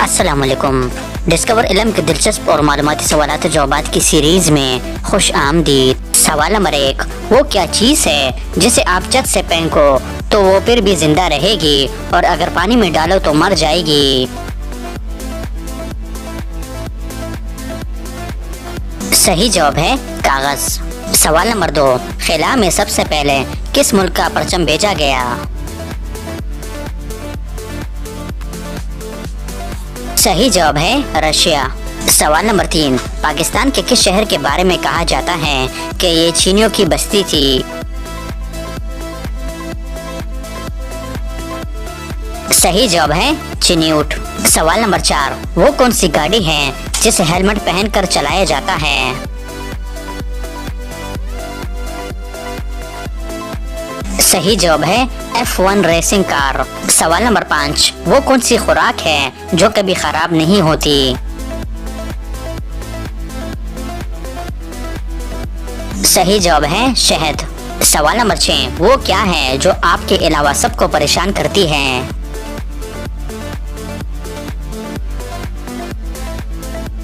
السلام علیکم۔ ڈسکور علم کے دلچسپ اور معلوماتی سوالات و جوابات کی سیریز میں خوش آمدید۔ سوال نمبر 1، وہ کیا چیز ہے جسے آپ چت سے پھینکو تو وہ پھر بھی زندہ رہے گی اور اگر پانی میں ڈالو تو مر جائے گی؟ صحیح جواب ہے کاغذ۔ سوال نمبر 2، خلا میں سب سے پہلے کس ملک کا پرچم بھیجا گیا؟ صحیح جواب ہے رشیا۔ سوال نمبر 3، پاکستان کے کس شہر کے بارے میں کہا جاتا ہے کہ یہ چینیوں کی بستی تھی؟ صحیح جواب ہے چنیوٹ۔ سوال نمبر 4، وہ کون سی گاڑی ہے جسے ہیلمٹ پہن کر چلایا جاتا ہے؟ صحیح جواب ہے F1 ریسنگ کار۔ سوال نمبر 5، وہ کون سی خوراک ہے جو کبھی خراب نہیں ہوتی؟ صحیح جواب ہے شہد۔ سوال نمبر 6، وہ کیا ہے جو آپ کے علاوہ سب کو پریشان کرتی ہے؟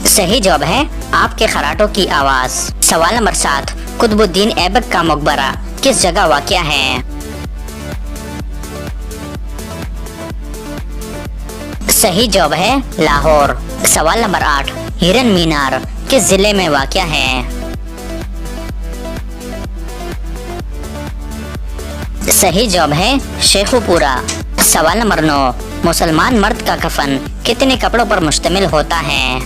صحیح جواب ہے آپ کے خراٹوں کی آواز۔ سوال نمبر 7، قطب الدین ایبک کا مقبرہ کس جگہ واقع ہے؟ صحیح جواب ہے لاہور۔ سوال نمبر 8، ہرن مینار کس ضلع میں واقع ہے؟ صحیح جواب ہے شیخو پورہ۔ سوال نمبر 9، مسلمان مرد کا کفن کتنے کپڑوں پر مشتمل ہوتا ہے؟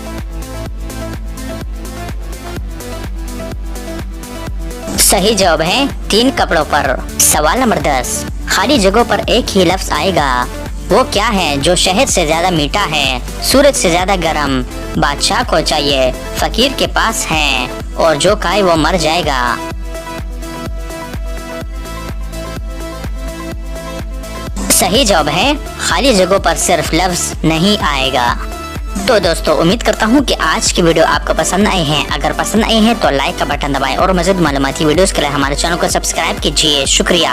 صحیح جواب ہے 3 کپڑوں پر۔ سوال نمبر 10، خالی جگہوں پر ایک ہی لفظ آئے گا، وہ کیا ہے جو شہد سے زیادہ میٹھا ہے، سورج سے زیادہ گرم، بادشاہ کو چاہیے، فقیر کے پاس ہے اور جو کھائے وہ مر جائے گا؟ صحیح جواب ہے خالی جگہوں پر صرف لفظ نہیں آئے گا۔ تو دوستو امید کرتا ہوں کہ آج کی ویڈیو آپ کو پسند آئی ہے۔ اگر پسند آئی ہے تو لائک کا بٹن دبائیں اور مزید معلوماتی ویڈیوز کے لیے ہمارے چینل کو سبسکرائب کیجیے۔ شکریہ۔